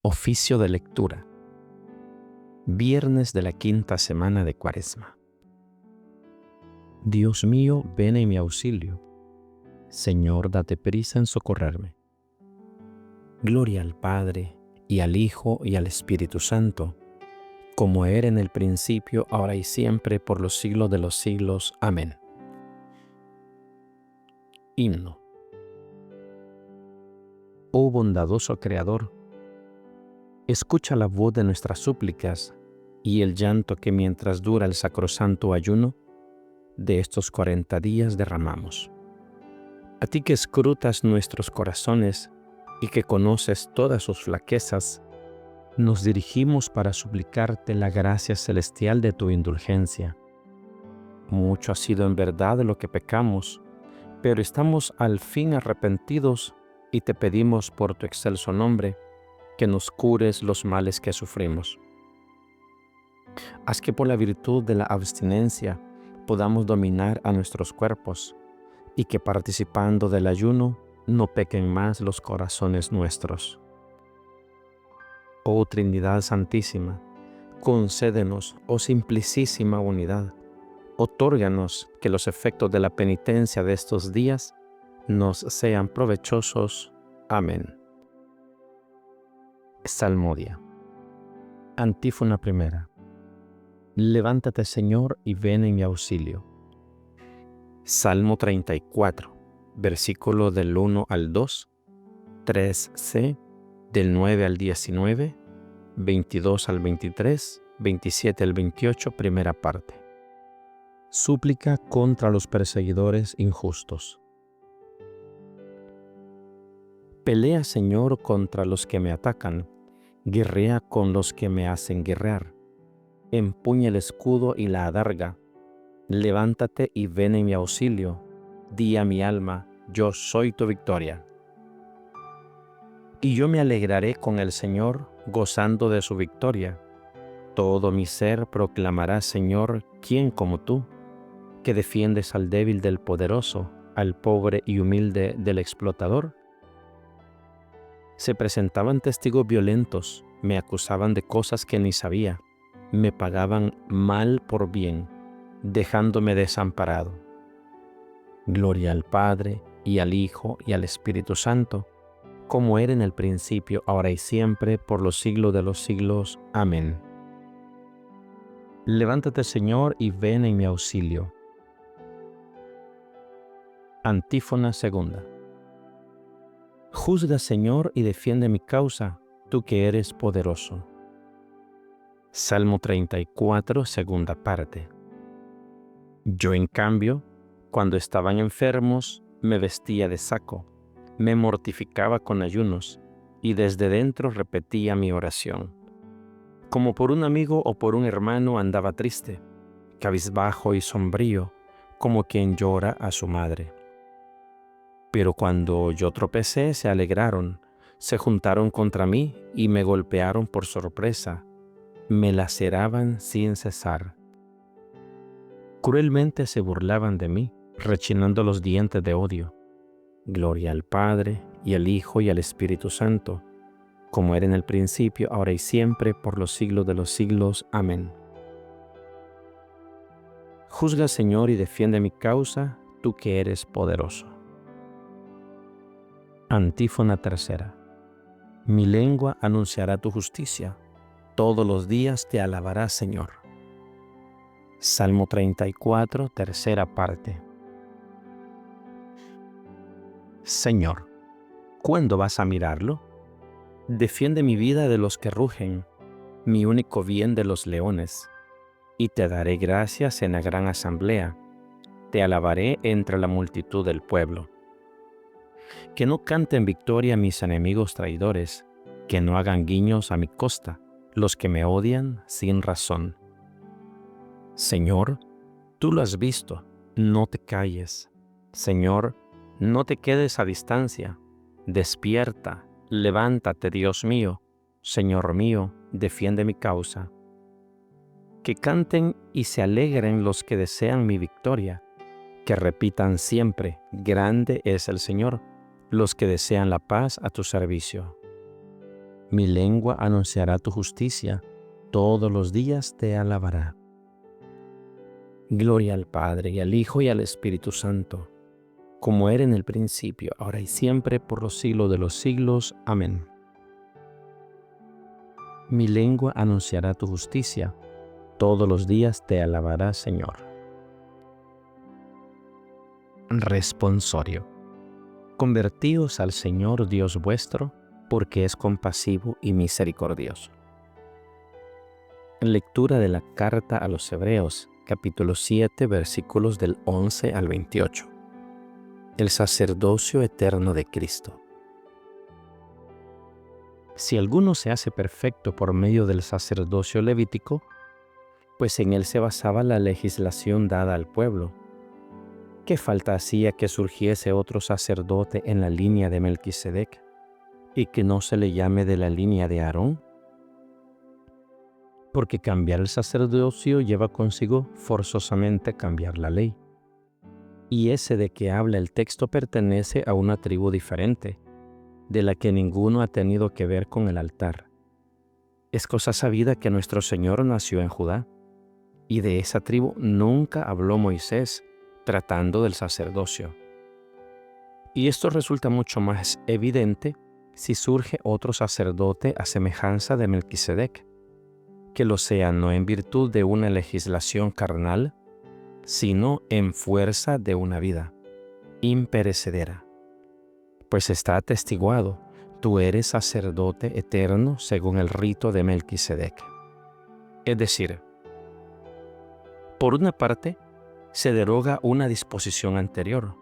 Oficio de lectura. Viernes de la quinta semana de Cuaresma. Dios mío, ven en mi auxilio. Señor, date prisa en socorrerme. Gloria al Padre, y al Hijo, y al Espíritu Santo, como era en el principio, ahora y siempre, por los siglos de los siglos. Amén. Himno. Oh bondadoso Creador, escucha la voz de nuestras súplicas y el llanto que mientras dura el sacrosanto ayuno de estos 40 días derramamos. A ti que escrutas nuestros corazones y que conoces todas sus flaquezas, nos dirigimos para suplicarte la gracia celestial de tu indulgencia. Mucho ha sido en verdad lo que pecamos, pero estamos al fin arrepentidos y te pedimos por tu excelso nombre que nos cures los males que sufrimos. Haz que por la virtud de la abstinencia podamos dominar a nuestros cuerpos y que participando del ayuno no pequen más los corazones nuestros. Oh Trinidad Santísima, concédenos, oh Simplicísima Unidad, otórganos que los efectos de la penitencia de estos días nos sean provechosos. Amén. Salmodia. Antífona primera. Levántate, Señor, y ven en mi auxilio. Salmo 34, versículo del 1 al 2, 3c, del 9 al 19, 22 al 23, 27 al 28, primera parte. Súplica contra los perseguidores injustos. Pelea, Señor, contra los que me atacan, guerrea con los que me hacen guerrear. Empuña el escudo y la adarga. Levántate y ven en mi auxilio. Di a mi alma, yo soy tu victoria. Y yo me alegraré con el Señor, gozando de su victoria. Todo mi ser proclamará, Señor, ¿quién como tú? Que defiendes al débil del poderoso, al pobre y humilde del explotador. Se presentaban testigos violentos, me acusaban de cosas que ni sabía, me pagaban mal por bien, dejándome desamparado. Gloria al Padre, y al Hijo, y al Espíritu Santo, como era en el principio, ahora y siempre, por los siglos de los siglos. Amén. Levántate, Señor, y ven en mi auxilio. Antífona segunda. Juzga, Señor, y defiende mi causa, tú que eres poderoso. Salmo 34, segunda parte. Yo, en cambio, cuando estaban enfermos, me vestía de saco, me mortificaba con ayunos, y desde dentro repetía mi oración. Como por un amigo o por un hermano andaba triste, cabizbajo y sombrío, como quien llora a su madre. Pero cuando yo tropecé, se alegraron, se juntaron contra mí y me golpearon por sorpresa, me laceraban sin cesar. Cruelmente se burlaban de mí, rechinando los dientes de odio. Gloria al Padre, y al Hijo, y al Espíritu Santo, como era en el principio, ahora y siempre, por los siglos de los siglos. Amén. Juzga, Señor, y defiende mi causa, tú que eres poderoso. Antífona tercera. Mi lengua anunciará tu justicia, todos los días te alabará, Señor. Salmo 34, tercera parte. Señor, ¿cuándo vas a mirarlo? Defiende mi vida de los que rugen, mi único bien de los leones, y te daré gracias en la gran asamblea, te alabaré entre la multitud del pueblo. Que no canten victoria mis enemigos traidores, que no hagan guiños a mi costa, los que me odian sin razón. Señor, tú lo has visto, no te calles. Señor, no te quedes a distancia. Despierta, levántate, Dios mío. Señor mío, defiende mi causa. Que canten y se alegren los que desean mi victoria. Que repitan siempre, grande es el Señor, los que desean la paz a tu servicio. Mi lengua anunciará tu justicia, todos los días te alabará. Gloria al Padre, y al Hijo, y al Espíritu Santo, como era en el principio, ahora y siempre, por los siglos de los siglos. Amén. Mi lengua anunciará tu justicia, todos los días te alabará, Señor. Responsorio. Convertíos al Señor Dios vuestro, porque es compasivo y misericordioso. Lectura de la carta a los Hebreos, capítulo 7, versículos del 11 al 28. El sacerdocio eterno de Cristo. Si alguno se hace perfecto por medio del sacerdocio levítico, pues en él se basaba la legislación dada al pueblo. ¿Qué falta hacía que surgiese otro sacerdote en la línea de Melquisedec y que no se le llame de la línea de Aarón? Porque cambiar el sacerdocio lleva consigo forzosamente cambiar la ley. Y ese de que habla el texto pertenece a una tribu diferente, de la que ninguno ha tenido que ver con el altar. Es cosa sabida que nuestro Señor nació en Judá, y de esa tribu nunca habló Moisés tratando del sacerdocio. Y esto resulta mucho más evidente si surge otro sacerdote a semejanza de Melquisedec, que lo sea no en virtud de una legislación carnal, sino en fuerza de una vida imperecedera. Pues está atestiguado, tú eres sacerdote eterno según el rito de Melquisedec. Es decir, por una parte, se deroga una disposición anterior,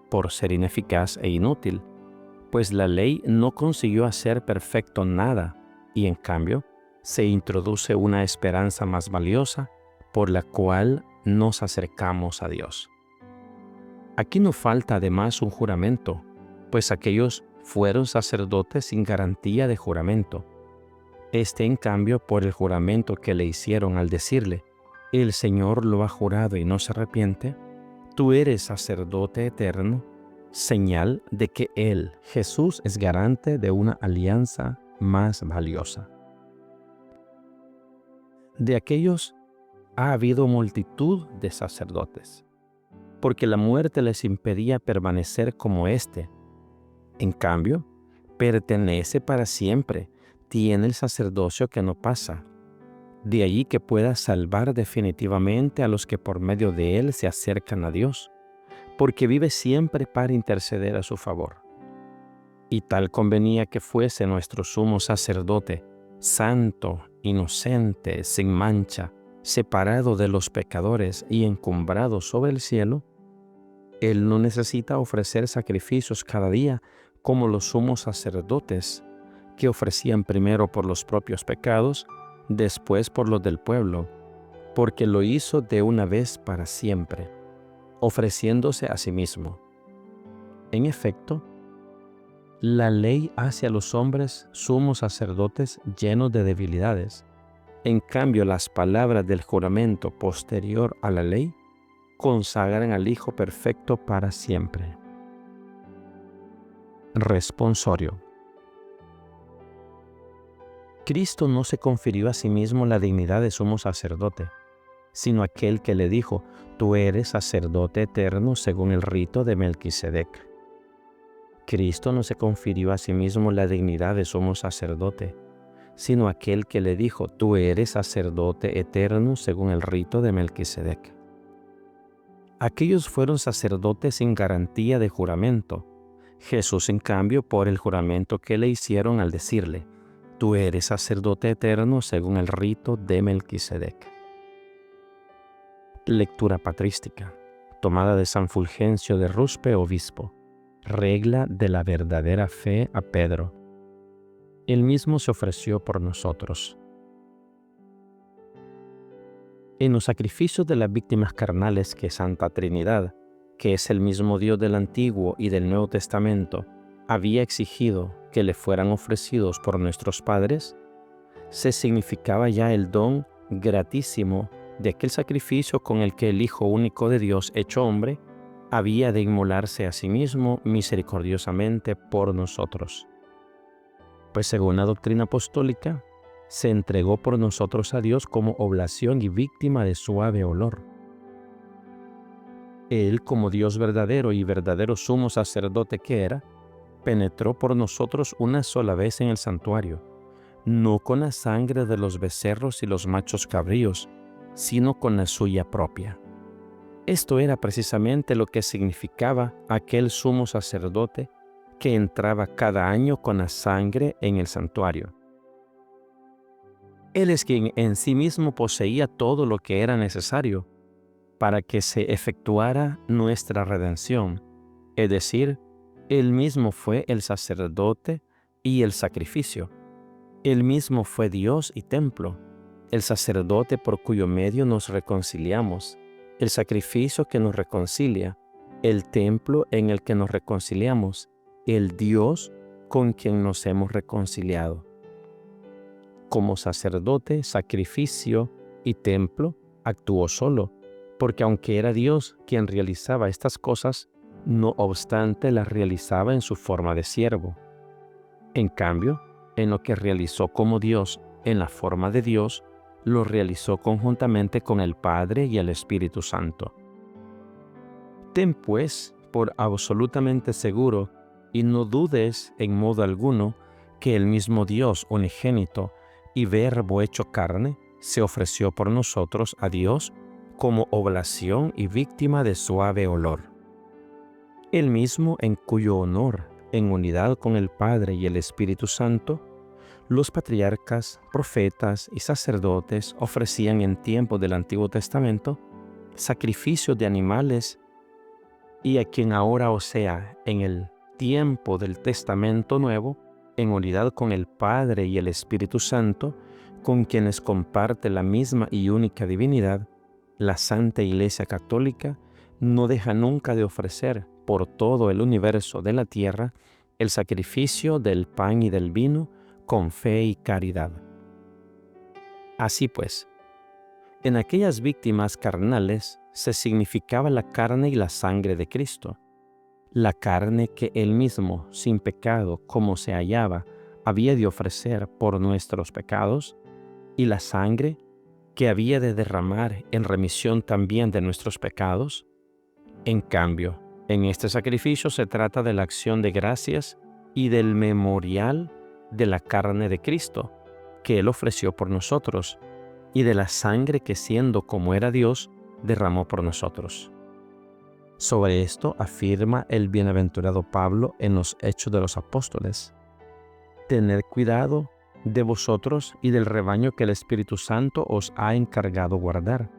por ser ineficaz e inútil, pues la ley no consiguió hacer perfecto nada, y en cambio, se introduce una esperanza más valiosa, por la cual nos acercamos a Dios. Aquí no falta además un juramento, pues aquellos fueron sacerdotes sin garantía de juramento. Este, en cambio, por el juramento que le hicieron al decirle, el Señor lo ha jurado y no se arrepiente, tú eres sacerdote eterno, señal de que Él, Jesús, es garante de una alianza más valiosa. De aquellos ha habido multitud de sacerdotes, porque la muerte les impedía permanecer como éste. En cambio, pertenece para siempre, tiene el sacerdocio que no pasa. De allí que pueda salvar definitivamente a los que por medio de él se acercan a Dios, porque vive siempre para interceder a su favor. Y tal convenía que fuese nuestro sumo sacerdote, santo, inocente, sin mancha, separado de los pecadores y encumbrado sobre el cielo. Él no necesita ofrecer sacrificios cada día como los sumos sacerdotes, que ofrecían primero por los propios pecados, después por los del pueblo, porque lo hizo de una vez para siempre, ofreciéndose a sí mismo. En efecto, la ley hace a los hombres sumos sacerdotes llenos de debilidades. En cambio, las palabras del juramento posterior a la ley consagran al Hijo perfecto para siempre. Responsorio. Cristo no se confirió a sí mismo la dignidad de sumo sacerdote, sino aquel que le dijo, tú eres sacerdote eterno según el rito de Melquisedec. Cristo no se confirió a sí mismo la dignidad de sumo sacerdote, sino aquel que le dijo, tú eres sacerdote eterno según el rito de Melquisedec. Aquellos fueron sacerdotes sin garantía de juramento. Jesús, en cambio, por el juramento que le hicieron al decirle, tú eres sacerdote eterno según el rito de Melquisedec. Lectura patrística, tomada de San Fulgencio de Ruspe, obispo. Regla de la verdadera fe a Pedro. Él mismo se ofreció por nosotros. En los sacrificios de las víctimas carnales que Santa Trinidad, que es el mismo Dios del Antiguo y del Nuevo Testamento, había exigido que le fueran ofrecidos por nuestros padres, se significaba ya el don gratísimo de aquel sacrificio con el que el Hijo único de Dios, hecho hombre, había de inmolarse a sí mismo misericordiosamente por nosotros. pues según la doctrina apostólica, se entregó por nosotros a Dios como oblación y víctima de suave olor. Él, como Dios verdadero y verdadero sumo sacerdote que era, penetró por nosotros una sola vez en el santuario, no con la sangre de los becerros y los machos cabríos, sino con la suya propia. Esto era precisamente lo que significaba aquel sumo sacerdote que entraba cada año con la sangre en el santuario. Él es quien en sí mismo poseía todo lo que era necesario para que se efectuara nuestra redención, es decir, Él mismo fue el sacerdote y el sacrificio. Él mismo fue Dios y templo, el sacerdote por cuyo medio nos reconciliamos, el sacrificio que nos reconcilia, el templo en el que nos reconciliamos, el Dios con quien nos hemos reconciliado. Como sacerdote, sacrificio y templo, actuó solo, porque aunque era Dios quien realizaba estas cosas, no obstante las realizaba en su forma de siervo. En cambio, en lo que realizó como Dios, en la forma de Dios, lo realizó conjuntamente con el Padre y el Espíritu Santo. Ten pues por absolutamente seguro, y no dudes en modo alguno, que el mismo Dios unigénito y Verbo hecho carne se ofreció por nosotros a Dios como oblación y víctima de suave olor. Él mismo en cuyo honor, en unidad con el Padre y el Espíritu Santo, los patriarcas, profetas y sacerdotes ofrecían en tiempo del Antiguo Testamento sacrificios de animales, y a quien ahora, o sea, en el tiempo del Testamento Nuevo, en unidad con el Padre y el Espíritu Santo, con quienes comparte la misma y única divinidad, la Santa Iglesia Católica no deja nunca de ofrecer por todo el universo de la tierra el sacrificio del pan y del vino con fe y caridad. Así pues, en aquellas víctimas carnales se significaba la carne y la sangre de Cristo, la carne que Él mismo, sin pecado como se hallaba, había de ofrecer por nuestros pecados, y la sangre que había de derramar en remisión también de nuestros pecados. En cambio, en este sacrificio se trata de la acción de gracias y del memorial de la carne de Cristo, que Él ofreció por nosotros, y de la sangre que, siendo como era Dios, derramó por nosotros. Sobre esto afirma el bienaventurado Pablo en los Hechos de los Apóstoles: tened cuidado de vosotros y del rebaño que el Espíritu Santo os ha encargado guardar,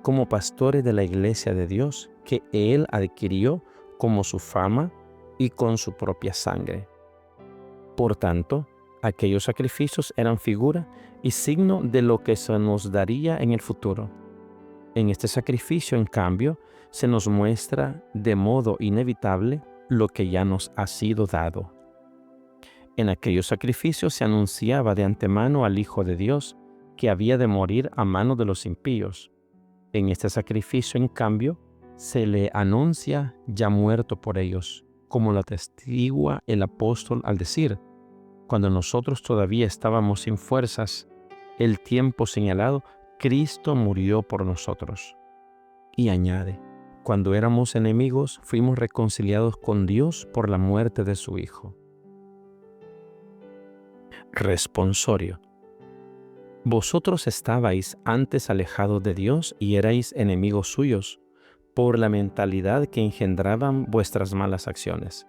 como pastores de la iglesia de Dios, que Él adquirió como su fama y con su propia sangre. Por tanto, aquellos sacrificios eran figura y signo de lo que se nos daría en el futuro. En este sacrificio, en cambio, se nos muestra de modo inevitable lo que ya nos ha sido dado. En aquellos sacrificios se anunciaba de antemano al Hijo de Dios, que había de morir a mano de los impíos. En este sacrificio, en cambio, se le anuncia ya muerto por ellos, como lo atestigua el apóstol al decir: cuando nosotros todavía estábamos sin fuerzas, el tiempo señalado, Cristo murió por nosotros. Y añade: cuando éramos enemigos, fuimos reconciliados con Dios por la muerte de su Hijo. Responsorio. Vosotros estabais antes alejados de Dios y erais enemigos suyos, por la mentalidad que engendraban vuestras malas acciones.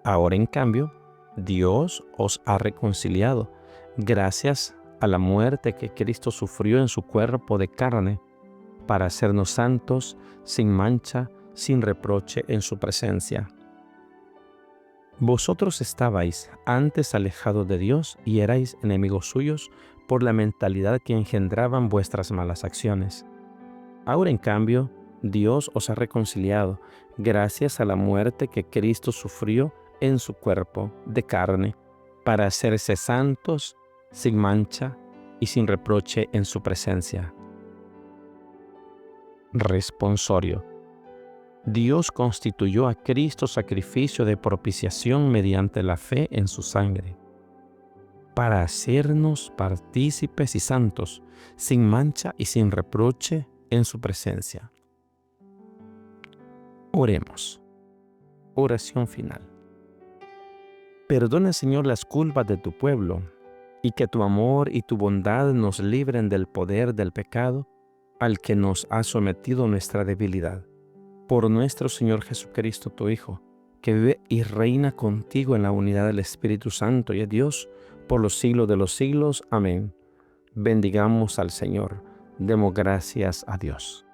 Ahora, en cambio, Dios os ha reconciliado, gracias a la muerte que Cristo sufrió en su cuerpo de carne, para hacernos santos, sin mancha, sin reproche en su presencia. Vosotros estabais antes alejados de Dios y erais enemigos suyos por la mentalidad que engendraban vuestras malas acciones. Ahora, en cambio, Dios os ha reconciliado gracias a la muerte que Cristo sufrió en su cuerpo de carne, para hacerse santos, sin mancha y sin reproche en su presencia. Responsorio. Dios constituyó a Cristo sacrificio de propiciación mediante la fe en su sangre. para hacernos partícipes y santos, sin mancha y sin reproche en su presencia. Oremos. Oración final. Perdona, Señor, las culpas de tu pueblo, y que tu amor y tu bondad nos libren del poder del pecado al que nos ha sometido nuestra debilidad. Por nuestro Señor Jesucristo, tu Hijo, que vive y reina contigo en la unidad del Espíritu Santo y es Dios por los siglos de los siglos. Amén. Bendigamos al Señor. Demos gracias a Dios.